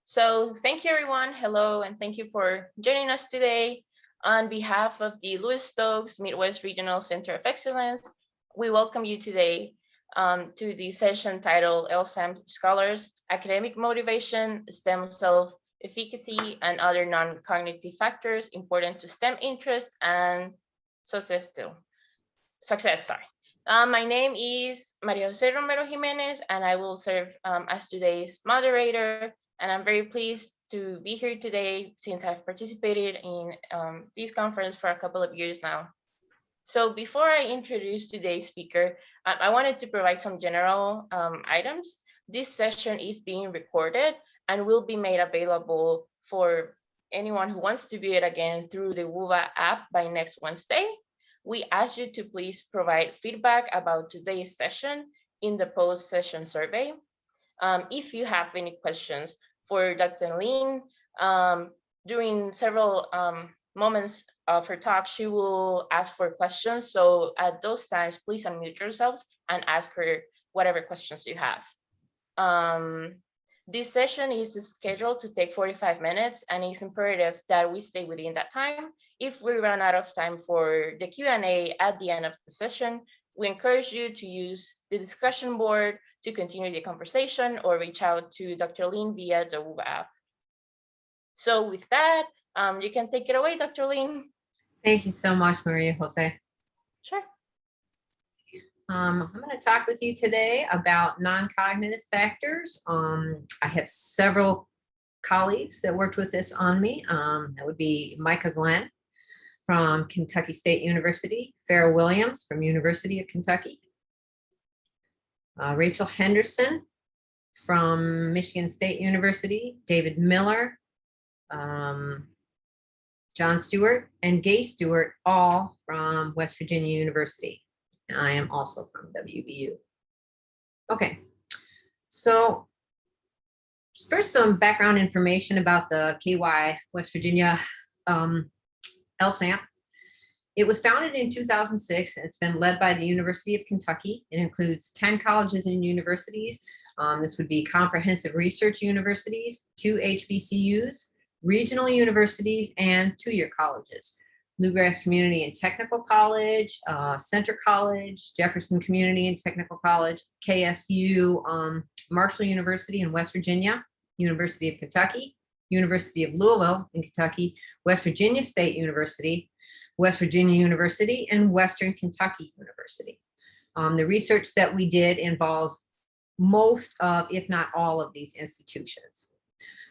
So thank you, everyone. Hello, and thank you for joining us today. On behalf of the Louis Stokes Midwest Regional Center of Excellence, we welcome you today to the session titled LSAMP Scholars, Academic Motivation, STEM Self-Efficacy, and Other Non-Cognitive Factors Important to STEM Interest and Success. My name is Maria Jose Romero Jimenez, and I will serve as today's moderator. And I'm very pleased to be here today since I've participated in this conference for a couple of years now. So before I introduce today's speaker, I wanted to provide some general items. This session is being recorded and will be made available for anyone who wants to view it again through the WUVA app by next Wednesday. We ask you to please provide feedback about today's session in the post-session survey. If you have any questions for Dr. Lin, during several moments of her talk, she will ask for questions. So at those times, please unmute yourselves and ask her whatever questions you have. This session is scheduled to take 45 minutes, and it's imperative that we stay within that time. If we run out of time for the Q&A at the end of the session, we encourage you to use the discussion board to continue the conversation or reach out to Dr. Lin via the WUVA app. So with that, you can take it away, Dr. Lin. Thank you so much, Maria Jose. Sure. I'm going to talk with you today about non-cognitive factors. I have several colleagues that worked with this on me. That would be Micah Glenn from Kentucky State University, Farrah Williams from University of Kentucky, Rachel Henderson from Michigan State University, David Miller, John Stewart, and Gay Stewart, all from West Virginia University. And I am also from WVU. Okay, so first some background information about the KY West Virginia LSAMP. It was founded in 2006. It's been led by the University of Kentucky. It includes 10 colleges and universities. This would be comprehensive research universities, 2 HBCUs, regional universities, and 2-year colleges. Bluegrass Community and Technical College, Center College, Jefferson Community and Technical College, KSU, Marshall University in West Virginia, University of Kentucky, University of Louisville in Kentucky, West Virginia State University, West Virginia University, and Western Kentucky University. The research that we did involves most of, if not all of these institutions.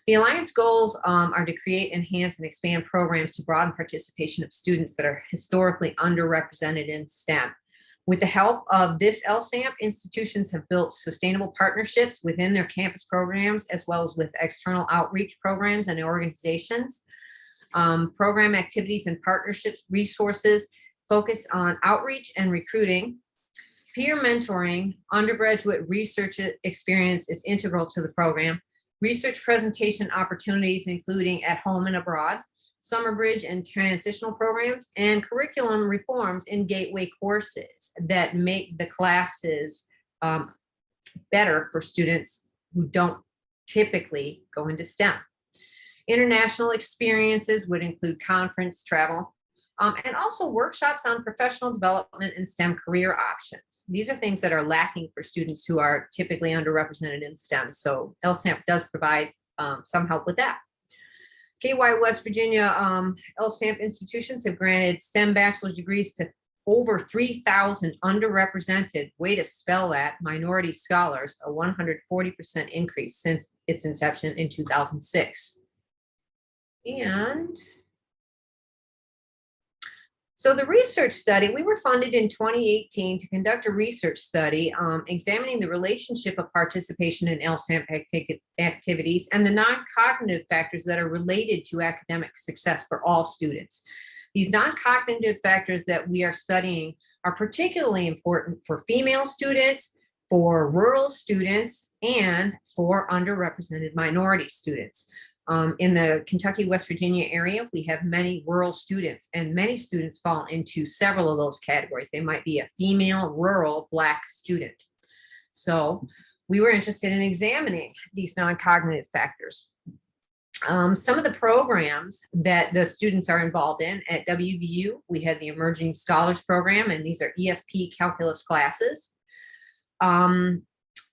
The Alliance goals are to create, enhance, and expand programs to broaden participation of students that are historically underrepresented in STEM. With the help of this LSAMP, institutions have built sustainable partnerships within their campus programs, as well as with external outreach programs and organizations. Program activities and partnership resources focus on outreach and recruiting. Peer mentoring, undergraduate research experience is integral to the program. Research presentation opportunities, including at home and abroad, summer bridge and transitional programs, and curriculum reforms in gateway courses that make the classes better for students who don't typically go into STEM. International experiences would include conference travel, and also workshops on professional development and STEM career options. These are things that are lacking for students who are typically underrepresented in STEM. So LSAMP does provide some help with that. KY West Virginia LSAMP institutions have granted STEM bachelor's degrees to over 3,000 underrepresented, way to spell that, minority scholars, a 140% increase since its inception in 2006. And so the research study, we were funded in 2018 to conduct a research study examining the relationship of participation in LSAMP activities and the non-cognitive factors that are related to academic success for all students. These non-cognitive factors that we are studying are particularly important for female students, for rural students, and for underrepresented minority students. In the Kentucky, West Virginia area, we have many rural students, and many students fall into several of those categories. They might be a female, rural, Black student. So we were interested in examining these non-cognitive factors. Some of the programs that the students are involved in at WVU, we have the Emerging Scholars Program, and these are ESP calculus classes. And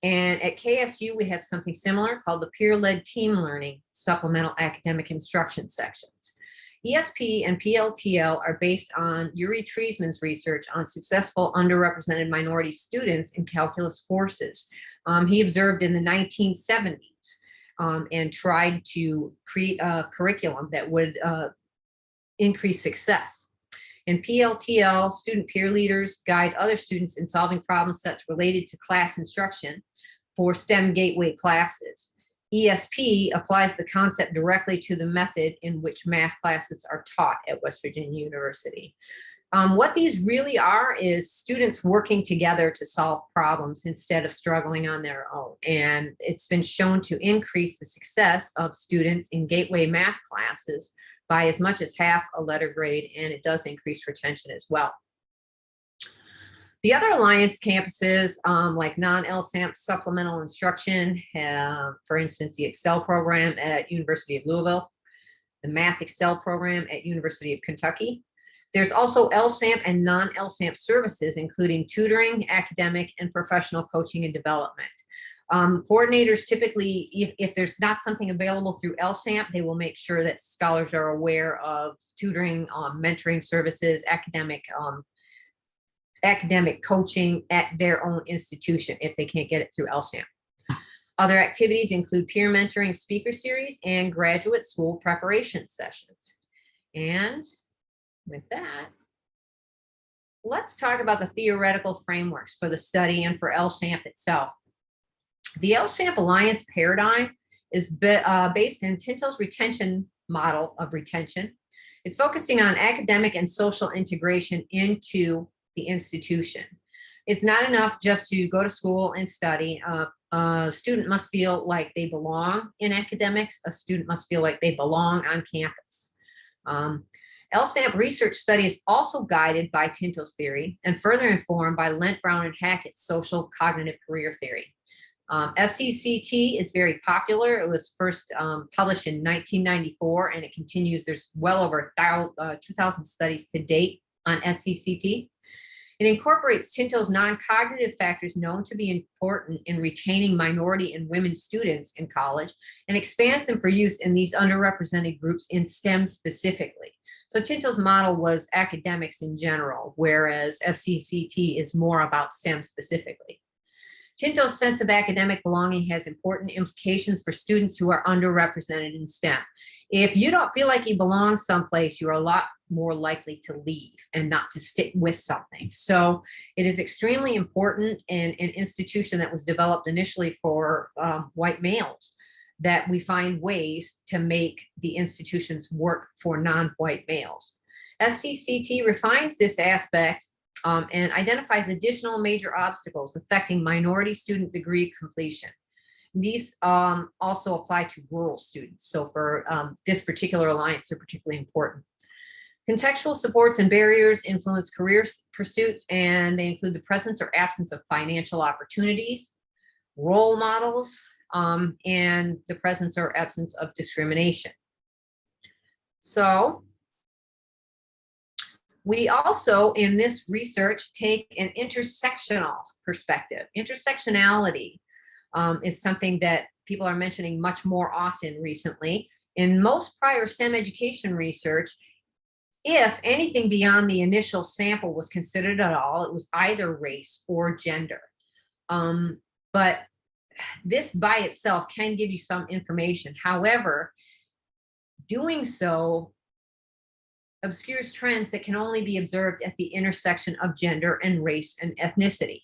at KSU, we have something similar called the Peer-Led Team Learning Supplemental Academic Instruction sections. ESP and PLTL are based on Yuri Treisman's research on successful underrepresented minority students in calculus courses. He observed in the 1970s and tried to create a curriculum that would increase success. In PLTL, student peer leaders guide other students in solving problem sets related to class instruction for STEM gateway classes. ESP applies the concept directly to the method in which math classes are taught at West Virginia University. What these really are is students working together to solve problems instead of struggling on their own. And it's been shown to increase the success of students in gateway math classes by as much as half a letter grade, and it does increase retention as well. The other Alliance campuses, like non-LSAMP supplemental instruction, for instance, the Excel program at University of Louisville, the Math Excel program at University of Kentucky. There's also LSAMP and non-LSAMP services, including tutoring, academic, and professional coaching and development. Coordinators typically, if there's not something available through LSAMP, they will make sure that scholars are aware of tutoring, mentoring services, academic coaching at their own institution if they can't get it through LSAMP. Other activities include peer mentoring speaker series and graduate school preparation sessions. And with that, let's talk about the theoretical frameworks for the study and for LSAMP itself. The LSAMP Alliance paradigm is based in Tintel's retention model of retention. It's focusing on academic and social integration into the institution. It's not enough just to go to school and study. A student must feel like they belong in academics. A student must feel like they belong on campus. LSAMP research study is also guided by Tintel's theory and further informed by Lent, Brown, and Hackett's social cognitive career theory. SCCT is very popular. It was first published in 1994, and it continues. There's well over 2,000 studies to date on SCCT. It incorporates Tintel's non-cognitive factors known to be important in retaining minority and women students in college and expands them for use in these underrepresented groups in STEM specifically. So Tintel's model was academics in general, whereas SCCT is more about STEM specifically. Tintel's sense of academic belonging has important implications for students who are underrepresented in STEM. If you don't feel like you belong someplace, you're a lot more likely to leave and not to stick with something. So it is extremely important in an institution that was developed initially for white males that we find ways to make the institutions work for non-white males. SCCT refines this aspect and identifies additional major obstacles affecting minority student degree completion. These also apply to rural students. So for this particular alliance, they're particularly important. Contextual supports and barriers influence career pursuits, and they include the presence or absence of financial opportunities, role models, and the presence or absence of discrimination. So we also, in this research, take an intersectional perspective. Intersectionality is something that people are mentioning much more often recently. In most prior STEM education research, if anything beyond the initial sample was considered at all, it was either race or gender. But this by itself can give you some information. However, doing so obscures trends that can only be observed at the intersection of gender and race and ethnicity.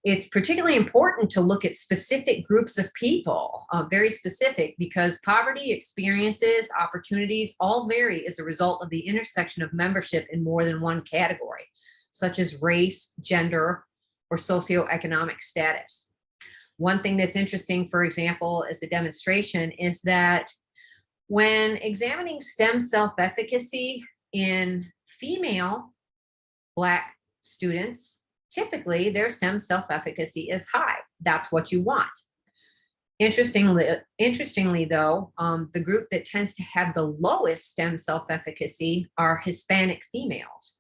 It's particularly important to look at specific groups of people, very specific, because poverty experiences, opportunities, all vary as a result of the intersection of membership in more than one category, such as race, gender, or socioeconomic status. One thing that's interesting, for example, as a demonstration, is that when examining STEM self-efficacy in female Black students, typically their STEM self-efficacy is high. That's what you want. Interestingly though, the group that tends to have the lowest STEM self-efficacy are Hispanic females.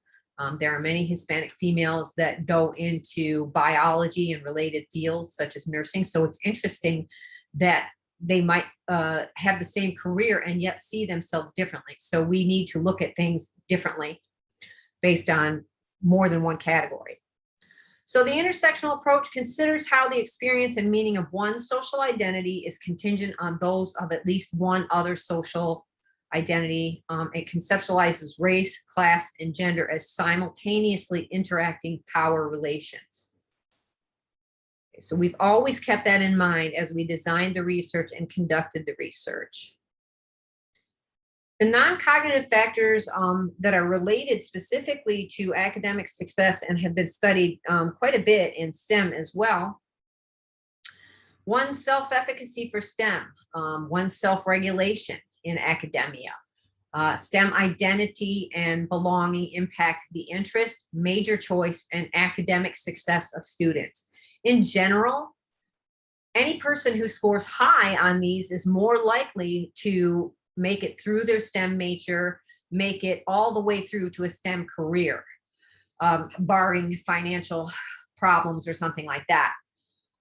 There are many Hispanic females that go into biology and related fields such as nursing. So it's interesting that they might have the same career and yet see themselves differently. So we need to look at things differently based on more than one category. So the intersectional approach considers how the experience and meaning of one social identity is contingent on those of at least one other social identity. It conceptualizes race, class, and gender as simultaneously interacting power relations. So we've always kept that in mind as we designed the research and conducted the research. The non-cognitive factors that are related specifically to academic success and have been studied quite a bit in STEM as well. One's self-efficacy for STEM, one's self-regulation in academia, STEM identity and belonging impact the interest, major choice, and academic success of students. In general, any person who scores high on these is more likely to make it through their STEM major, make it all the way through to a STEM career, barring financial problems or something like that.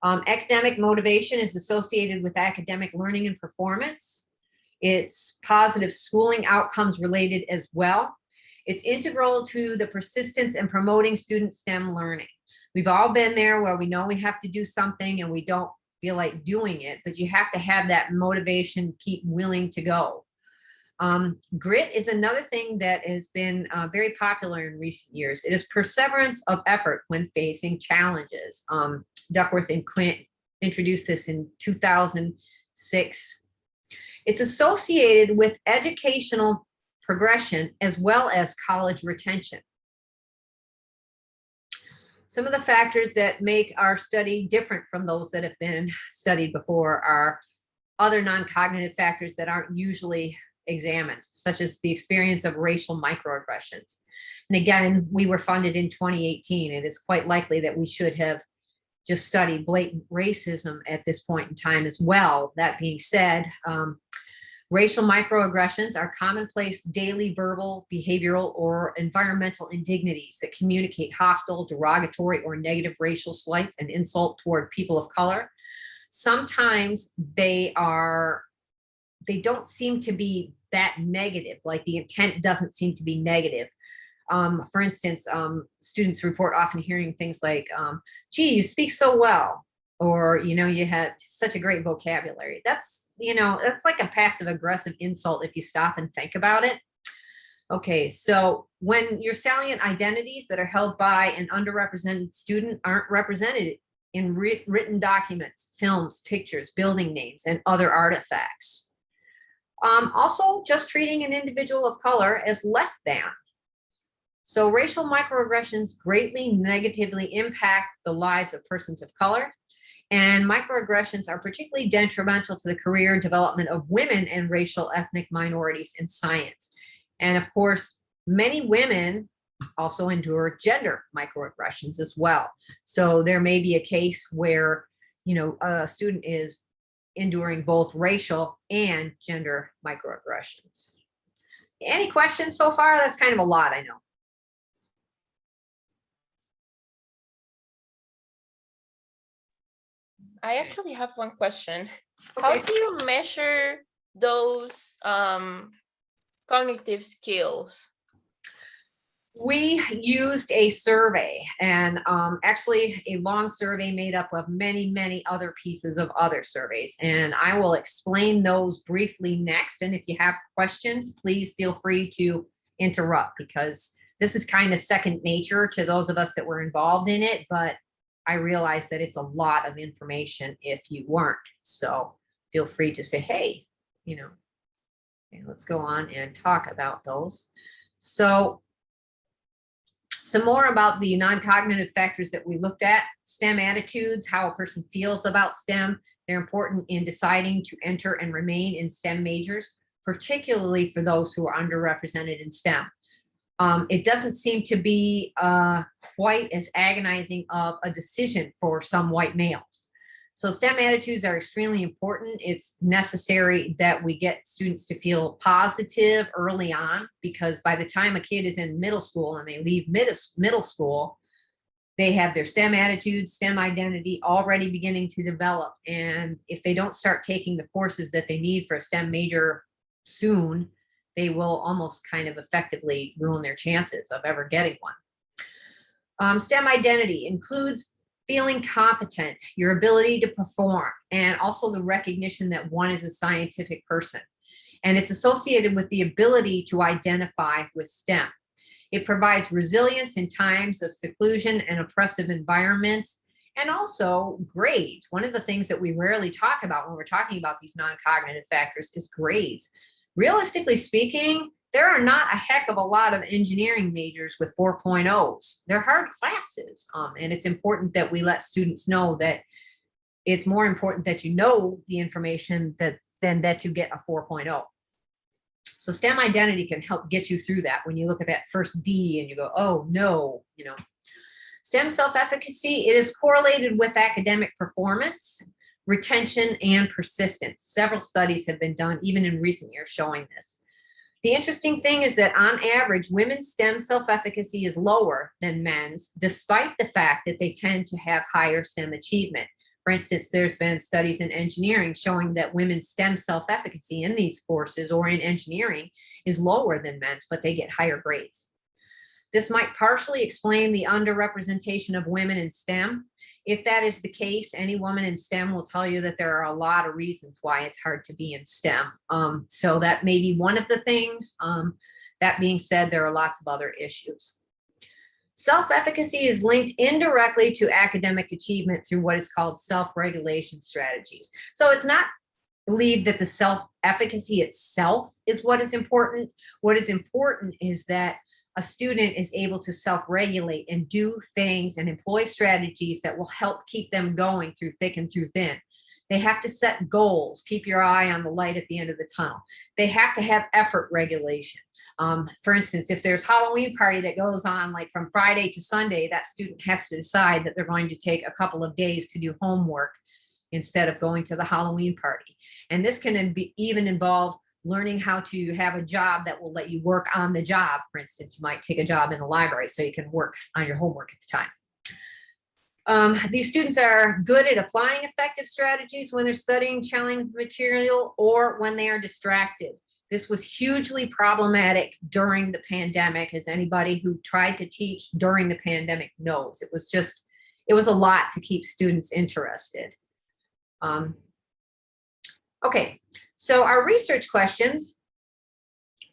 Academic motivation is associated with academic learning and performance. It's positive schooling outcomes related as well. It's integral to the persistence and promoting student STEM learning. We've all been there where we know we have to do something and we don't feel like doing it, but you have to have that motivation, keep willing to go. Grit is another thing that has been very popular in recent years. It is perseverance of effort when facing challenges. Duckworth and Quint introduced this in 2006. It's associated with educational progression as well as college retention. Some of the factors that make our study different from those that have been studied before are other non-cognitive factors that aren't usually examined, such as the experience of racial microaggressions. And again, we were funded in 2018. It is quite likely that we should have just studied blatant racism at this point in time as well. That being said, racial microaggressions are commonplace daily verbal, behavioral, or environmental indignities that communicate hostile, derogatory, or negative racial slights and insult toward people of color. Sometimes they don't seem to be that negative, like the intent doesn't seem to be negative. For instance, students report often hearing things like, gee, you speak so well, or, you had such a great vocabulary. That's like a passive aggressive insult if you stop and think about it. Okay, so when your salient identities that are held by an underrepresented student aren't represented in written documents, films, pictures, building names, and other artifacts. Also, just treating an individual of color as less than. So racial microaggressions greatly negatively impact the lives of persons of color, and microaggressions are particularly detrimental to the career development of women and racial ethnic minorities in science. And of course, many women also endure gender microaggressions as well. So there may be a case where, a student is enduring both racial and gender microaggressions. Any questions so far? That's kind of a lot, I know. I actually have one question. Okay. How do you measure those cognitive skills? We used a survey, and actually a long survey made up of many, many other pieces of other surveys. And I will explain those briefly next. And if you have questions, please feel free to interrupt, because this is kind of second nature to those of us that were involved in it. But I realize that it's a lot of information if you weren't. So feel free to say, hey, okay, let's go on and talk about those. So some more about the non-cognitive factors that we looked at. STEM attitudes, how a person feels about STEM. They're important in deciding to enter and remain in STEM majors, particularly for those who are underrepresented in STEM. It doesn't seem to be quite as agonizing of a decision for some white males. So STEM attitudes are extremely important. It's necessary that we get students to feel positive early on, because by the time a kid is in middle school and they leave middle school, they have their STEM attitudes, STEM identity already beginning to develop. And if they don't start taking the courses that they need for a STEM major soon, they will almost kind of effectively ruin their chances of ever getting one. STEM identity includes feeling competent, your ability to perform, and also the recognition that one is a scientific person. And it's associated with the ability to identify with STEM. It provides resilience in times of seclusion and oppressive environments, and also grades. One of the things that we rarely talk about when we're talking about these non-cognitive factors is grades. Realistically speaking, there are not a heck of a lot of engineering majors with 4.0s. They're hard classes, and it's important that we let students know that it's more important that you know the information than that you get a 4.0. So STEM identity can help get you through that when you look at that first D and you go, oh no, you know. STEM self-efficacy, it is correlated with academic performance, retention, and persistence. Several studies have been done, even in recent years, showing this. The interesting thing is that on average, women's STEM self-efficacy is lower than men's, despite the fact that they tend to have higher STEM achievement. For instance, there's been studies in engineering showing that women's STEM self-efficacy in these courses or in engineering is lower than men's, but they get higher grades. This might partially explain the underrepresentation of women in STEM. If that is the case, any woman in STEM will tell you that there are a lot of reasons why it's hard to be in STEM. So that may be one of the things. That being said, there are lots of other issues. Self-efficacy is linked indirectly to academic achievement through what is called self-regulation strategies. So it's not believed that the self-efficacy itself is what is important. What is important is that a student is able to self-regulate and do things and employ strategies that will help keep them going through thick and through thin. They have to set goals, keep your eye on the light at the end of the tunnel. They have to have effort regulation. For instance, if there's Halloween party that goes on like from Friday to Sunday, that student has to decide that they're going to take a couple of days to do homework instead of going to the Halloween party. And this can even involve learning how to have a job that will let you work on the job. For instance, you might take a job in the library so you can work on your homework at the time. These students are good at applying effective strategies when they're studying challenging material or when they are distracted. This was hugely problematic during the pandemic, as anybody who tried to teach during the pandemic knows. It was a lot to keep students interested. Okay, so our research questions,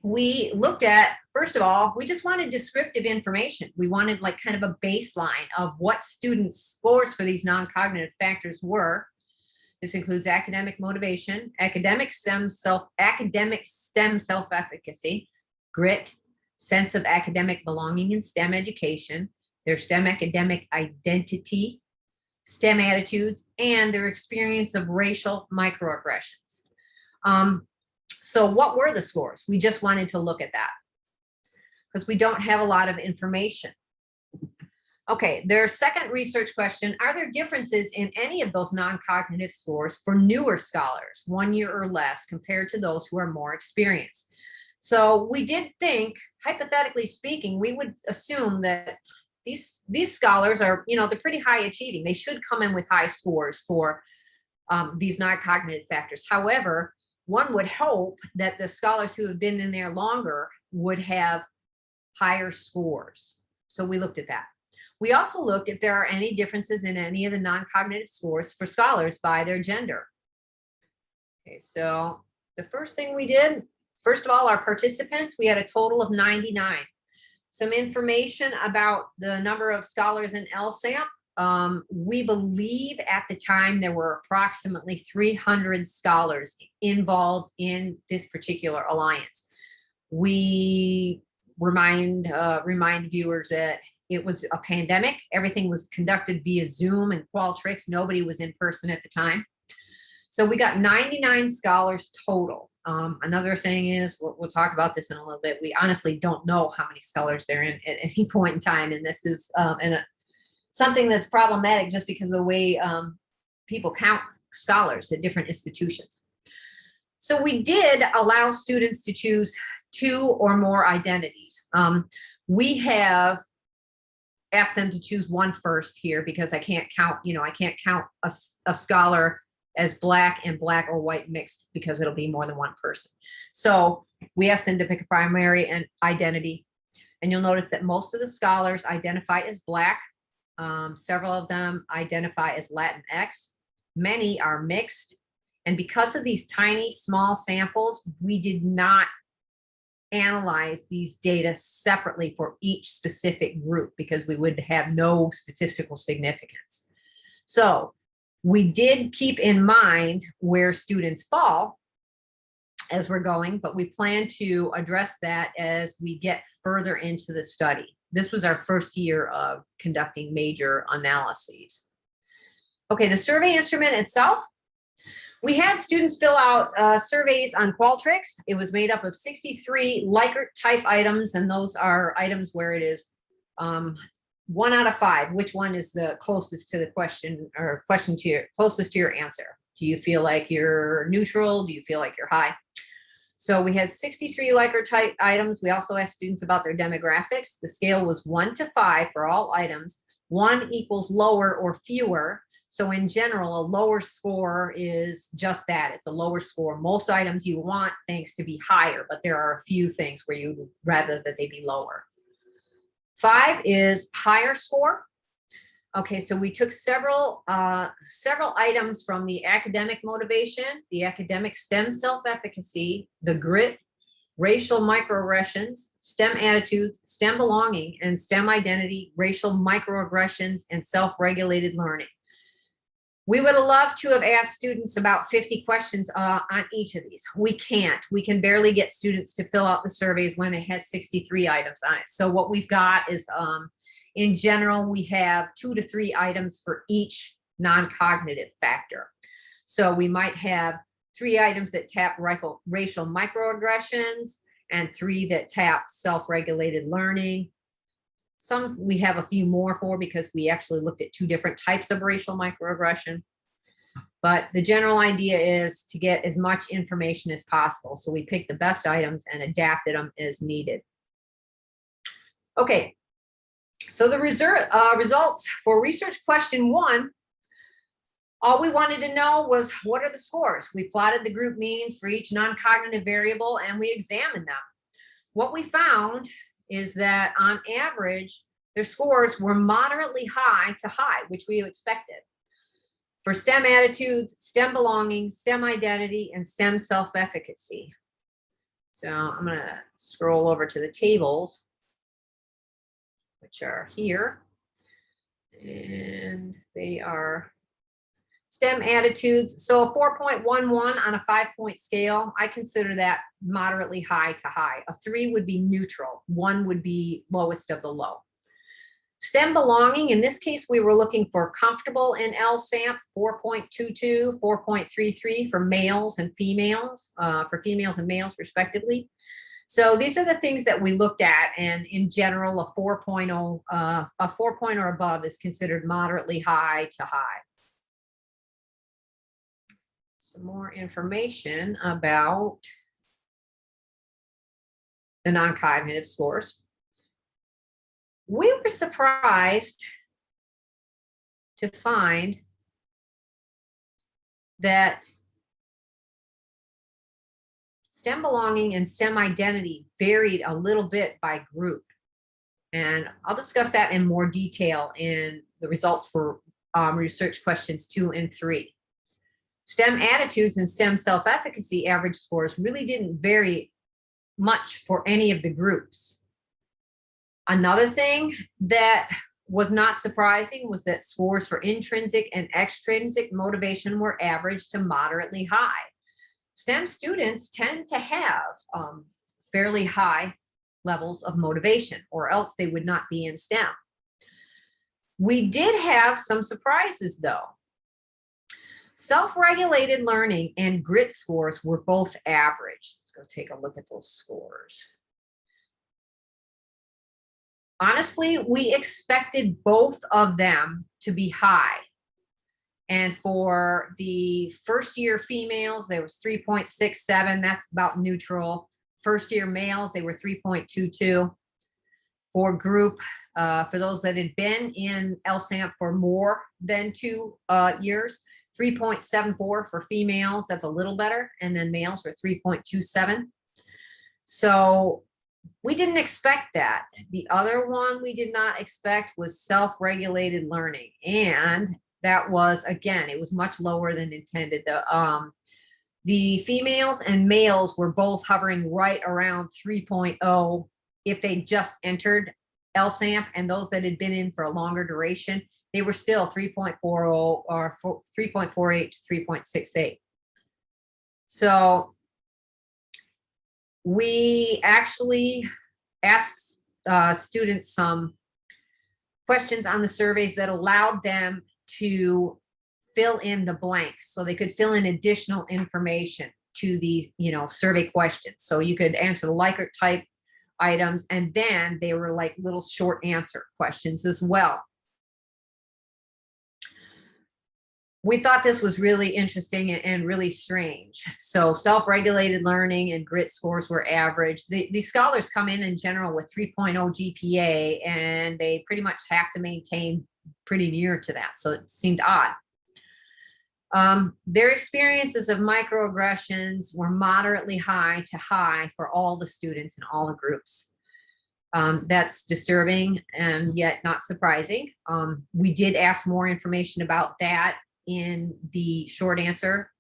we looked at, first of all, we just wanted descriptive information. We wanted like kind of a baseline of what students' scores for these non-cognitive factors were. This includes academic motivation, academic STEM self-efficacy, grit, sense of academic belonging in STEM education, their STEM academic identity, STEM attitudes, and their experience of racial microaggressions. So what were the scores? We just wanted to look at that because we don't have a lot of information. Okay, their second research question, are there differences in any of those non-cognitive scores for newer scholars, 1 year or less, compared to those who are more experienced? So we did think, hypothetically speaking, we would assume that these scholars are, they're pretty high achieving. They should come in with high scores for these non-cognitive factors. However, one would hope that the scholars who have been in there longer would have higher scores. So we looked at that. We also looked if there are any differences in any of the non-cognitive scores for scholars by their gender. Okay, so the first thing we did, first of all, our participants, we had a total of 99. Some information about the number of scholars in LSAMP. We believe at the time there were approximately 300 scholars involved in this particular alliance. We remind viewers that it was a pandemic. Everything was conducted via Zoom and Qualtrics. Nobody was in person at the time. So we got 99 scholars total. Another thing is, we'll talk about this in a little bit. We honestly don't know how many scholars there are in at any point in time. And this is something that's problematic just because of the way people count scholars at different institutions. So we did allow students to choose 2 or more identities. We have asked them to choose one first here because I can't count, I can't count a scholar as black and black or white mixed because it'll be more than one person. So we asked them to pick a primary and identity. And you'll notice that most of the scholars identify as black. Several of them identify as Latinx. Many are mixed. And because of these tiny, small samples, we did not analyze these data separately for each specific group because we would have no statistical significance. So we did keep in mind where students fall as we're going, but we plan to address that as we get further into the study. This was our first year of conducting major analyses. Okay, the survey instrument itself. We had students fill out surveys on Qualtrics. It was made up of 63 Likert type items, and those are items where it is 1 out of 5. Which one is the closest to the question, or closest to your answer? Do you feel like you're neutral? Do you feel like you're high? So we had 63 Likert type items. We also asked students about their demographics. The scale was 1 to 5 for all items. 1 equals lower or fewer. So in general, a lower score is just that. It's a lower score. Most items you want things to be higher, but there are a few things where you would rather that they be lower. 5 is higher score. Okay, so we took several items from the academic motivation, the academic STEM self-efficacy, the grit, racial microaggressions, STEM attitudes, STEM belonging, and STEM identity, racial microaggressions, and self-regulated learning. We would have loved to have asked students about 50 questions on each of these. We can't. We can barely get students to fill out the surveys when it has 63 items on it. So what we've got is, in general, we have 2 to 3 items for each non-cognitive factor. So we might have 3 items that tap racial microaggressions and 3 that tap self-regulated learning. Some we have a few more for because we actually looked at 2 different types of racial microaggression. But the general idea is to get as much information as possible. So we picked the best items and adapted them as needed. Okay, so the results for research question 1, all we wanted to know was what are the scores? We plotted the group means for each non-cognitive variable and we examined them. What we found is that on average, their scores were moderately high to high, which we expected. For STEM attitudes, STEM belonging, STEM identity, and STEM self-efficacy. So I'm gonna scroll over to the tables, which are here. And they are STEM attitudes. So a 4.11 on a 5-point scale, I consider that moderately high to high. A 3 would be neutral. 1 would be lowest of the low. STEM belonging, in this case, we were looking for comfortable in LSAMP, 4.22, 4.33 for males and females, for females and males respectively. So these are the things that we looked at, and in general, a 4.0 or above is considered moderately high to high. Some more information about the non-cognitive scores. We were surprised to find that STEM belonging and STEM identity varied a little bit by group. And I'll discuss that in more detail in the results for research questions 2 and 3. STEM attitudes and STEM self-efficacy average scores really didn't vary much for any of the groups. Another thing that was not surprising was that scores for intrinsic and extrinsic motivation were average to moderately high. STEM students tend to have fairly high levels of motivation, or else they would not be in STEM. We did have some surprises though. Self-regulated learning and grit scores were both average. Let's go take a look at those scores. Honestly, we expected both of them to be high. And for the first year females, there was 3.67. That's about neutral. First year males, they were 3.22. For group, for those that had been in LSAMP for more than 2 years, 3.74 for females. That's a little better. And then males were 3.27. So we didn't expect that. The other one we did not expect was self-regulated learning. And that was, again, it was much lower than intended. The females and males were both hovering right around 3.0 if they just entered LSAMP, and those that had been in for a longer duration, they were still 3.40 or 3.48 to 3.68. So we actually asked students some questions on the surveys that allowed them to fill in the blanks, so they could fill in additional information to the survey questions. So you could answer the Likert type items, and then they were like little short answer questions as well. We thought this was really interesting and really strange. So self-regulated learning and grit scores were average. The scholars come in general with 3.0 GPA, and they pretty much have to maintain pretty near to that. So it seemed odd. Their experiences of microaggressions were moderately high to high for all the students in all the groups. That's disturbing and yet not surprising. We did ask more information about that in the short answer.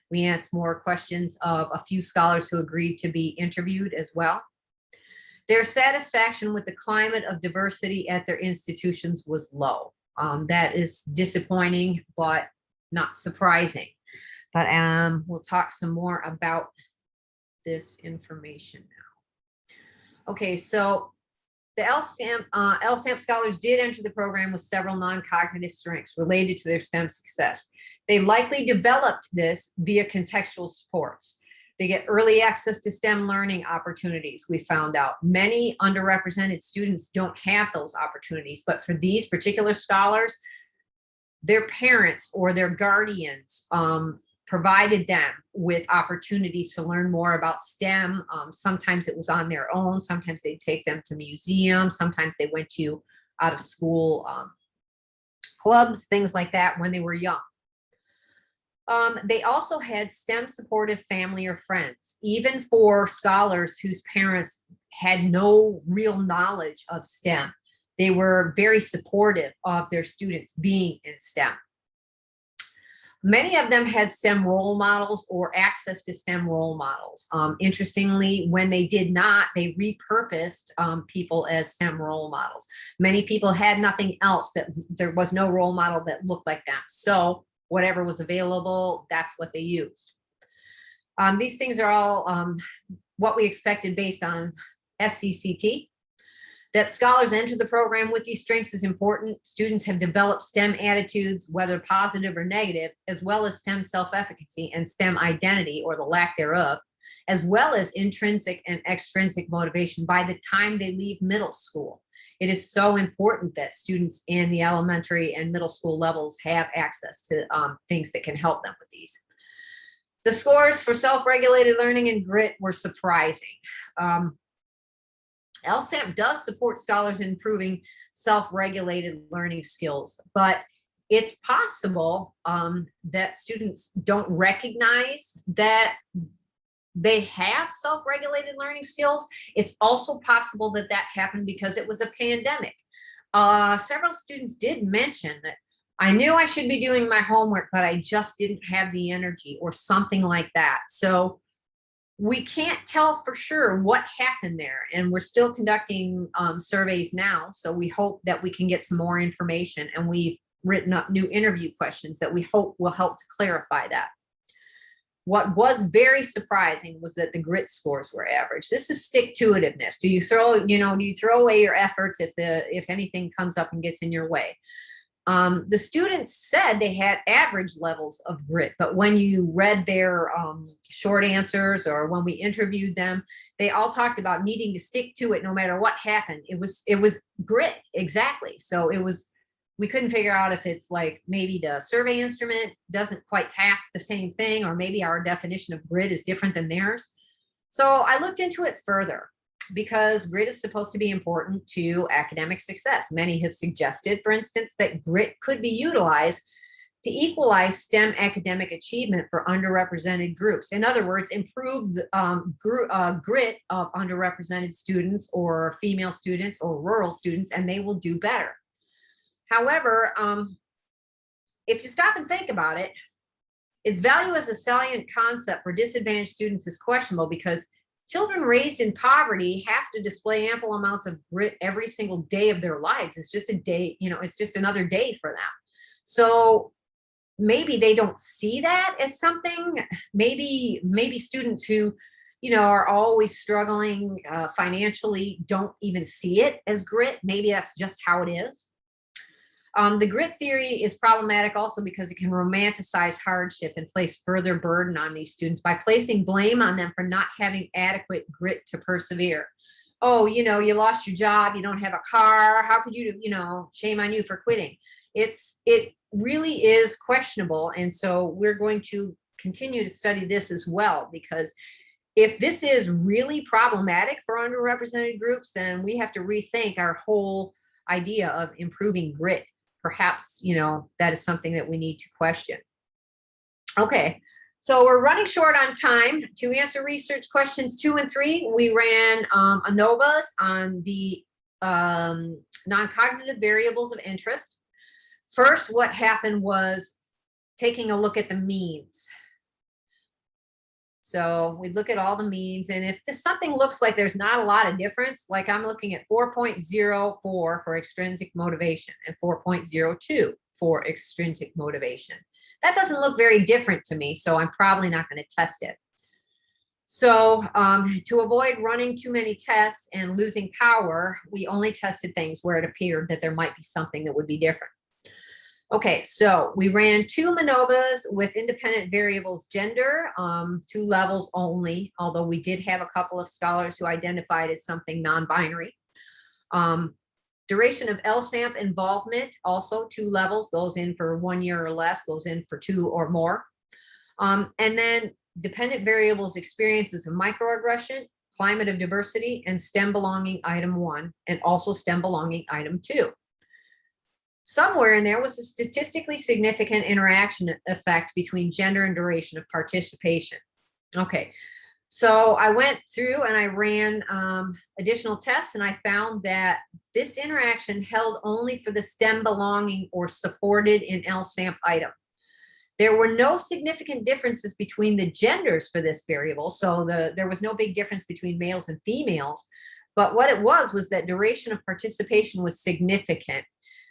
We asked more questions of a few scholars who agreed to be interviewed as well. Their satisfaction with the climate of diversity at their institutions was low. That is disappointing, but not surprising. But we'll talk some more about this information now. Okay, so the LSAMP scholars did enter the program with several non-cognitive strengths related to their STEM success. They likely developed this via contextual supports. They get early access to STEM learning opportunities. We found out many underrepresented students don't have those opportunities, but for these particular scholars, their parents or their guardians provided them with opportunities to learn more about STEM. Sometimes it was on their own. Sometimes they'd take them to museums. Sometimes they went to out of school clubs, things like that when they were young. They also had STEM supportive family or friends, even for scholars whose parents had no real knowledge of STEM. They were very supportive of their students being in STEM. Many of them had STEM role models or access to STEM role models. Interestingly, when they did not, they repurposed people as STEM role models. Many people had nothing else, that there was no role model that looked like them. So whatever was available, that's what they used. These things are all what we expected based on SCCT. That scholars enter the program with these strengths is important. Students have developed STEM attitudes, whether positive or negative, as well as STEM self-efficacy and STEM identity, or the lack thereof, as well as intrinsic and extrinsic motivation by the time they leave middle school. It is so important that students in the elementary and middle school levels have access to things that can help them with these. The scores for self-regulated learning and grit were surprising. LSAMP does support scholars in improving self-regulated learning skills, but it's possible that students don't recognize that they have self-regulated learning skills. It's also possible that that happened because it was a pandemic. Several students did mention that I knew I should be doing my homework, but I just didn't have the energy or something like that. So we can't tell for sure what happened there, and we're still conducting surveys now. So we hope that we can get some more information, and we've written up new interview questions that we hope will help to clarify that. What was very surprising was that the grit scores were average. This is stick-to-itiveness. Do you throw, do you throw away your efforts if anything comes up and gets in your way? The students said they had average levels of grit, but when you read their short answers or when we interviewed them, they all talked about needing to stick to it no matter what happened. It was grit, exactly. So it was we couldn't figure out if it's like maybe the survey instrument doesn't quite tap the same thing, or maybe our definition of grit is different than theirs. So I looked into it further because grit is supposed to be important to academic success. Many have suggested, for instance, that grit could be utilized to equalize STEM academic achievement for underrepresented groups. In other words, improve the grit of underrepresented students or female students or rural students, and they will do better. However, if you stop and think about it, its value as a salient concept for disadvantaged students is questionable because children raised in poverty have to display ample amounts of grit every single day of their lives. It's just a day, it's just another day for them. So maybe they don't see that as something. Maybe students who, are always struggling financially don't even see it as grit. Maybe that's just how it is. The grit theory is problematic also because it can romanticize hardship and place further burden on these students by placing blame on them for not having adequate grit to persevere. Oh, you lost your job, you don't have a car. How could you, shame on you for quitting? It really is questionable. And so we're going to continue to study this as well, because if this is really problematic for underrepresented groups, then we have to rethink our whole idea of improving grit. Perhaps, that is something that we need to question. Okay, so we're running short on time. To answer research questions 2 and 3, we ran ANOVAs on the non-cognitive variables of interest. First, what happened was taking a look at the means. So we look at all the means, and if something looks like there's not a lot of difference, like I'm looking at 4.04 for extrinsic motivation and 4.02 for extrinsic motivation. That doesn't look very different to me, so I'm probably not going to test it. So to avoid running too many tests and losing power, we only tested things where it appeared that there might be something that would be different. Okay, so we ran 2 MANOVAs with independent variables gender, 2 levels only, although we did have a couple of scholars who identified as something non-binary. Duration of LSAMP involvement, also 2 levels, those in for 1 year or less, those in for 2 or more. And then dependent variables experiences of microaggression, climate of diversity, and STEM belonging item 1, and also STEM belonging item 2. Somewhere in there was a statistically significant interaction effect between gender and duration of participation. Okay, so I went through and I ran additional tests, and I found that this interaction held only for the STEM belonging or supported in LSAMP item. There were no significant differences between the genders for this variable, so there was no big difference between males and females, but what it was that duration of participation was significant.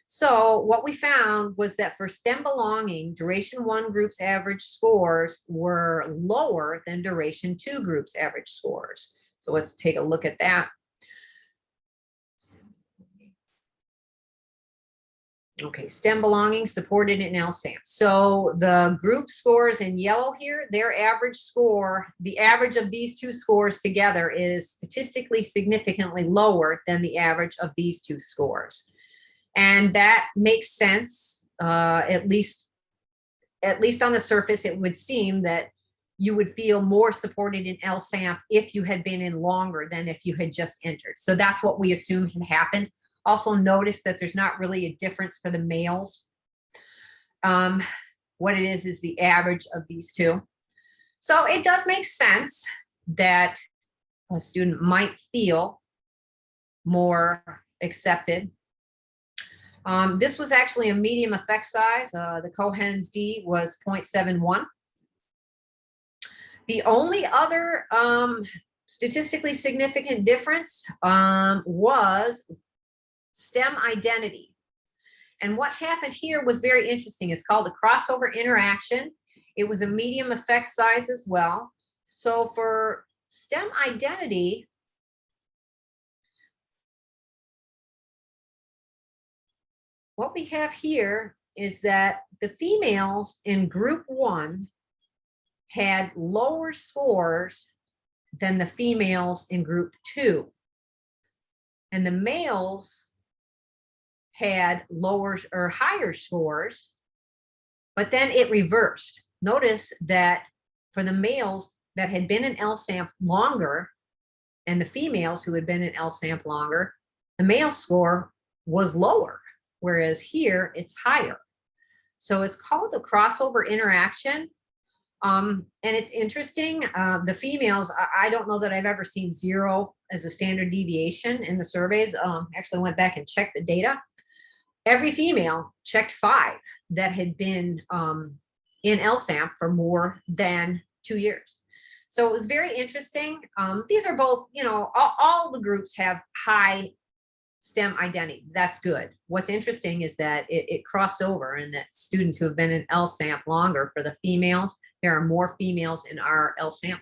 So what we found was that for STEM belonging, duration 1 group's average scores were lower than duration 2 group's average scores. So let's take a look at that. Okay, STEM belonging supported in LSAMP. So the group scores in yellow here, their average score, the average of these 2 scores together is statistically significantly lower than the average of these 2 scores. And that makes sense, at least on the surface. It would seem that you would feel more supported in LSAMP if you had been in longer than if you had just entered. So that's what we assume had happened. Also notice that there's not really a difference for the males. What it is the average of these 2. So it does make sense that a student might feel more accepted. This was actually a medium effect size. The Cohen's D was 0.71. The only other statistically significant difference was STEM identity. And what happened here was very interesting. It's called a crossover interaction. It was a medium effect size as well. So for STEM identity, what we have here is that the females in group 1 had lower scores than the females in group 2. And the males had lower or higher scores, but then it reversed. Notice that for the males that had been in LSAMP longer and the females who had been in LSAMP longer, the male score was lower, whereas here it's higher. So it's called a crossover interaction. And it's interesting. The females, I don't know that I've ever seen 0 as a standard deviation in the surveys. Actually went back and checked the data. Every female checked 5 that had been in LSAMP for more than 2 years. So it was very interesting. These are both, all the groups have high STEM identity. That's good. What's interesting is that it crossed over, and that students who have been in LSAMP longer, for the females, there are more females in our LSAMP.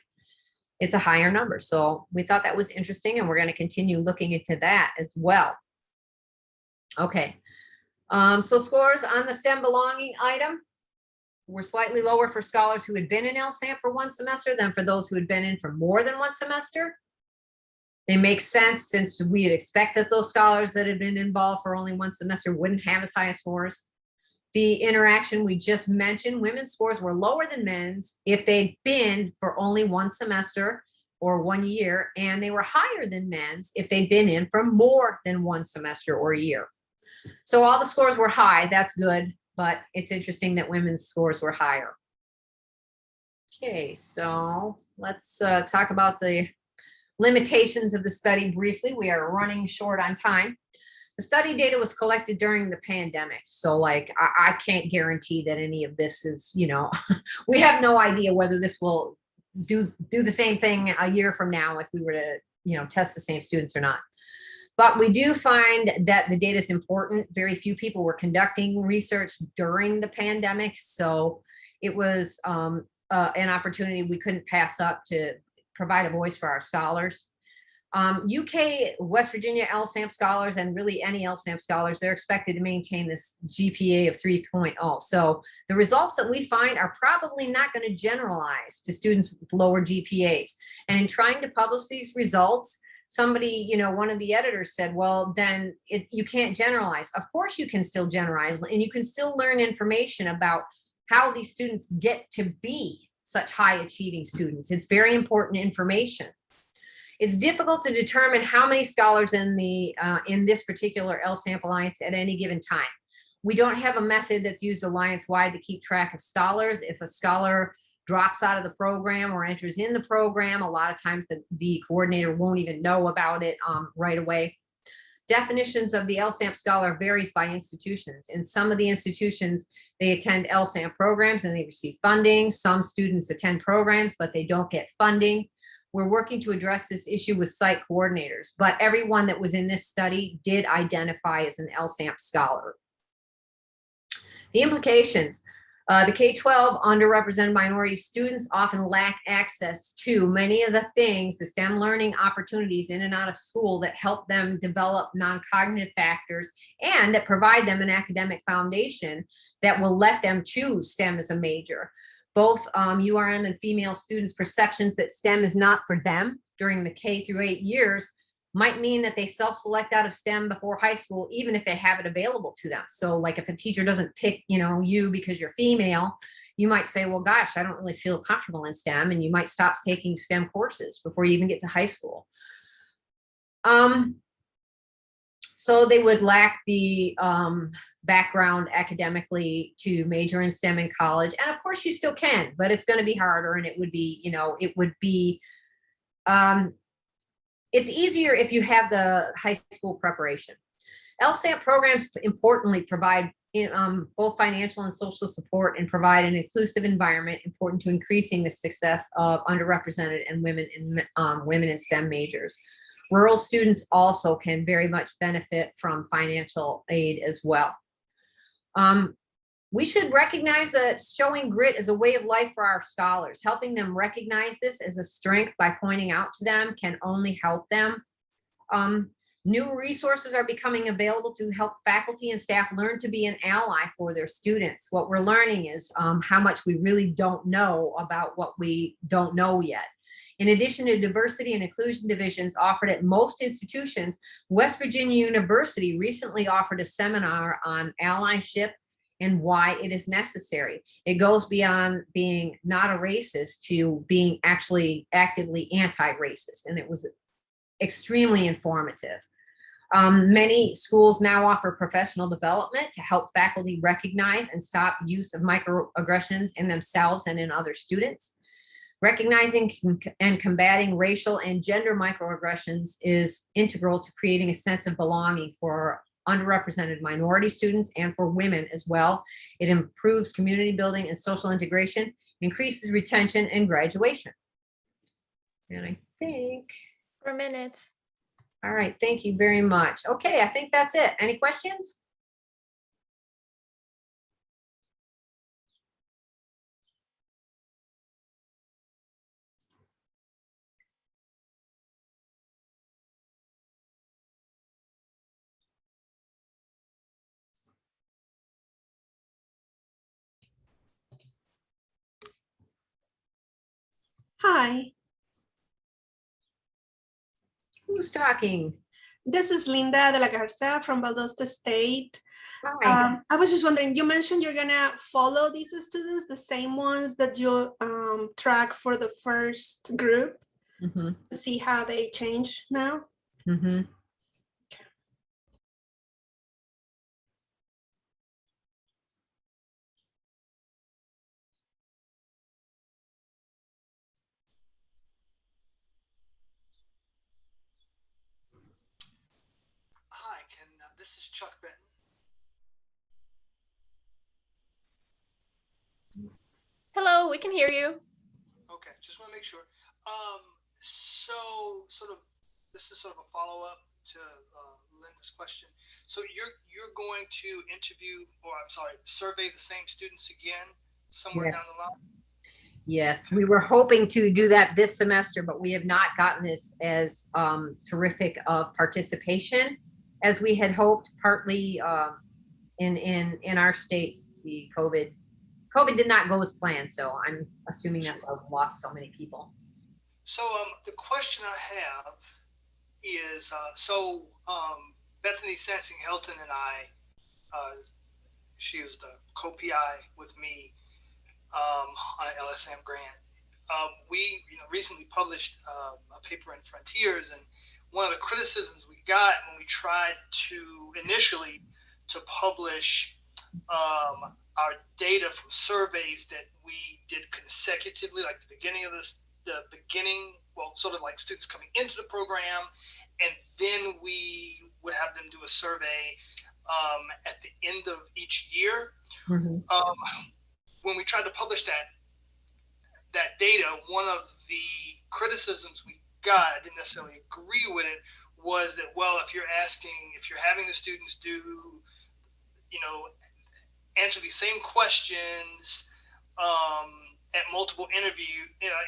It's a higher number. So we thought that was interesting, and we're going to continue looking into that as well. Okay. So scores on the STEM belonging item were slightly lower for scholars who had been in LSAMP for 1 semester than for those who had been in for more than 1 semester. They make sense, since we had expected those scholars that had been involved for only 1 semester wouldn't have as high scores. The interaction we just mentioned, women's scores were lower than men's if they'd been for only 1 semester or 1 year, and they were higher than men's if they'd been in for more than 1 semester or a year. So all the scores were high. That's good, but it's interesting that women's scores were higher. Okay, so let's talk about the limitations of the study briefly. We are running short on time. The study data was collected during the pandemic. So like, I can't guarantee that any of this is, we have no idea whether this will do the same thing a year from now if we were to, test the same students or not. But we do find that the data is important. Very few people were conducting research during the pandemic. So it was an opportunity we couldn't pass up to provide a voice for our scholars. UK, West Virginia LSAMP scholars, and really any LSAMP scholars, they're expected to maintain this GPA of 3.0. So the results that we find are probably not going to generalize to students with lower GPAs. And in trying to publish these results, somebody, one of the editors said, well, then you can't generalize. Of course you can still generalize, and you can still learn information about how these students get to be such high achieving students. It's very important information. It's difficult to determine how many scholars in this particular LSAMP Alliance at any given time. We don't have a method that's used alliance-wide to keep track of scholars. If a scholar drops out of the program or enters in the program, a lot of times the coordinator won't even know about it right away. Definitions of the LSAMP scholar varies by institutions. In some of the institutions, they attend LSAMP programs and they receive funding. Some students attend programs, but they don't get funding. We're working to address this issue with site coordinators, but everyone that was in this study did identify as an LSAMP scholar. The implications. The K-12 underrepresented minority students often lack access to many of the things, the STEM learning opportunities in and out of school that help them develop non-cognitive factors and that provide them an academic foundation that will let them choose STEM as a major. Both URM and female students' perceptions that STEM is not for them during the K through 8 years might mean that they self-select out of STEM before high school, even if they have it available to them. So like if a teacher doesn't pick, you because you're female, you might say, well, gosh, I don't really feel comfortable in STEM. And you might stop taking STEM courses before you even get to high school. So they would lack the background academically to major in STEM in college. And of course you still can, but it's going to be harder, and it would be, it's easier if you have the high school preparation. LSAMP programs importantly provide both financial and social support and provide an inclusive environment important to increasing the success of underrepresented and women in STEM majors. Rural students also can very much benefit from financial aid as well. We should recognize that showing grit is a way of life for our scholars. Helping them recognize this as a strength by pointing out to them can only help them. New resources are becoming available to help faculty and staff learn to be an ally for their students. What we're learning is how much we really don't know about what we don't know yet. In addition to diversity and inclusion divisions offered at most institutions, West Virginia University recently offered a seminar on allyship and why it is necessary. It goes beyond being not a racist to being actually actively anti-racist, and it was extremely informative. Many schools now offer professional development to help faculty recognize and stop use of microaggressions in themselves and in other students. Recognizing and combating racial and gender microaggressions is integral to creating a sense of belonging for underrepresented minority students and for women as well. It improves community building and social integration, increases retention and graduation. And I think 4 minutes. all right, thank you very much. Okay, I think that's it. Any questions? Hi, Who's talking? this is Linda de la Garza from Valdosta State. Hi. I was just wondering, you mentioned you're gonna follow these students, the same ones that you track for the first group, Mhm, to see how they change now? mhm. Hi, this is Chuck Benton. Hello, we can hear you. Okay, just want to make sure. So this is sort of a follow-up to Linda's question. So you're going to interview, or I'm sorry, survey the same students again somewhere Yes. down the line? Yes, we were hoping to do that this semester, but we have not gotten this as terrific of participation as we had hoped. Partly in our states, the COVID did not go as planned, so I'm assuming that's why we lost so many people. So the question I have is, Bethany Sansing Hilton and I, she was the co-PI with me on an LSAMP grant. We recently published a paper in Frontiers, and one of the criticisms we got when we tried to initially to publish our data from surveys that we did consecutively, like the beginning, well, sort of like students coming into the program, and then we would have them do a survey at the end of each year. Mhm. When we tried to publish that data, one of the criticisms we got, I didn't necessarily agree with it, was that, well, if you're having the students do, answer these same questions at multiple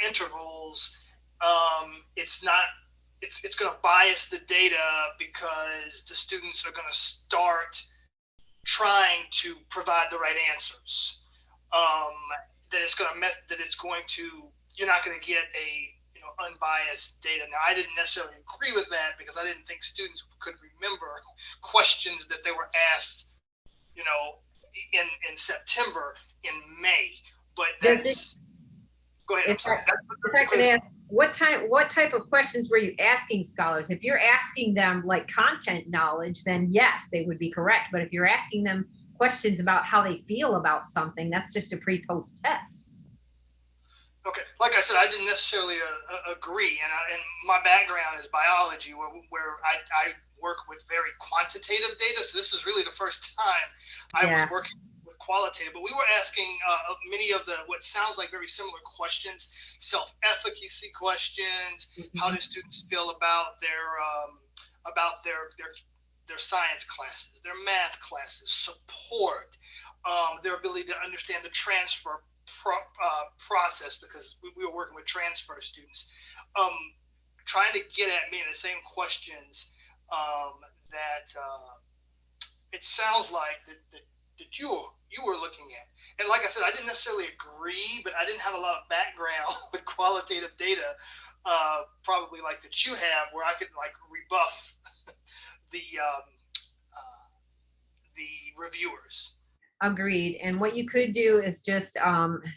intervals, it's going to bias the data because the students are going to start trying to provide the right answers. You're not going to get a unbiased data. Now, I didn't necessarily agree with that because I didn't think students could remember questions that they were asked, in September, in May. But go ahead. I'm sorry. If I could ask, what type of questions were you asking scholars? If you're asking them like content knowledge, then yes, they would be correct. But if you're asking them questions about how they feel about something, that's just a pre-post test. Okay, like I said, I didn't necessarily agree, and my background is biology, where I work with very quantitative data. So this is really the first time I was working with qualitative. But we were asking many of what sounds like very similar questions, self-efficacy questions. Mm-hmm. How do students feel about their science classes, their math classes, support, their ability to understand the transfer process, because we were working with transfer students, trying to get at me the same questions that it sounds like that you were looking at. And like I said, I didn't necessarily agree, but I didn't have a lot of background with qualitative data. probably like that you have, where I could like rebuff the reviewers. Agreed. And what you could do is just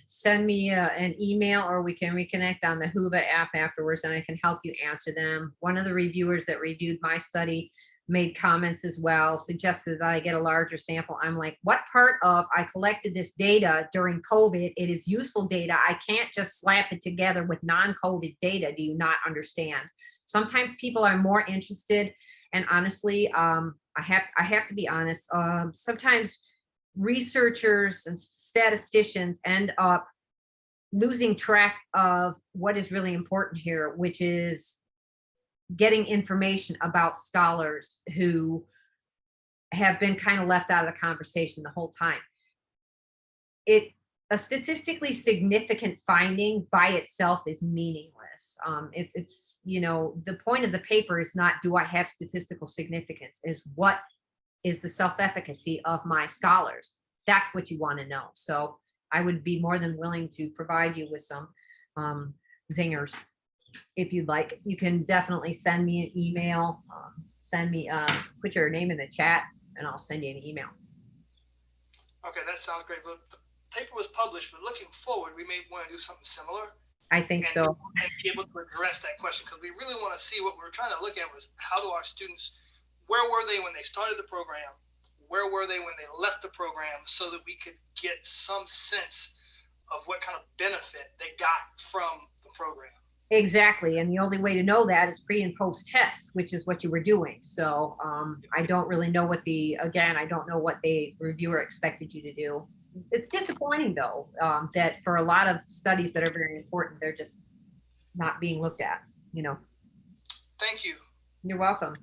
send me an email, or we can reconnect on the Whova app afterwards, and I can help you answer them. One of the reviewers that reviewed my study made comments as well, suggested that I get a larger sample. I'm like, what part of I collected this data during COVID? It is useful data. I can't just slap it together with non-COVID data. Do you not understand? Sometimes people are more interested, and honestly, I have to be honest. Sometimes researchers and statisticians end up losing track of what is really important here, which is getting information about scholars who have been kind of left out of the conversation the whole time. A statistically significant finding by itself is meaningless. It's the point of the paper is not, do I have statistical significance, is what is the self-efficacy of my scholars. That's what you want to know. So I would be more than willing to provide you with some zingers if you'd like. You can definitely send me an email, put your name in the chat, and I'll send you an email. Okay, that sounds great. The paper was published, but looking forward, we may want to do something similar. I think so. And be able to address that question, because we really want to see, what we were trying to look at was, how do our students, where were they when they started the program? Where were they when they left the program, so that we could get some sense of what kind of benefit they got from the program. Exactly. And the only way to know that is pre and post tests, which is what you were doing. So I don't really know I don't know what the reviewer expected you to do. It's disappointing though, that for a lot of studies that are very important, they're just not being looked at, Thank you. You're welcome.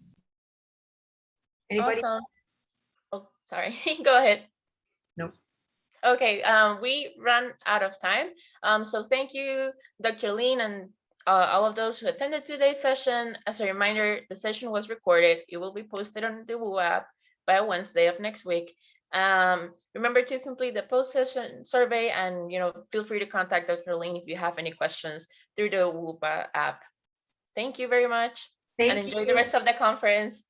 Anybody? Awesome. Oh, sorry. Go ahead. Nope. Okay, we run out of time. So thank you, Dr. Lean, and all of those who attended today's session. As a reminder, the session was recorded. It will be posted on the Woo app by Wednesday of next week. Remember to complete the post-session survey, and feel free to contact Dr. Lean if you have any questions through the Woo app. Thank you very much, and enjoy the rest of the conference.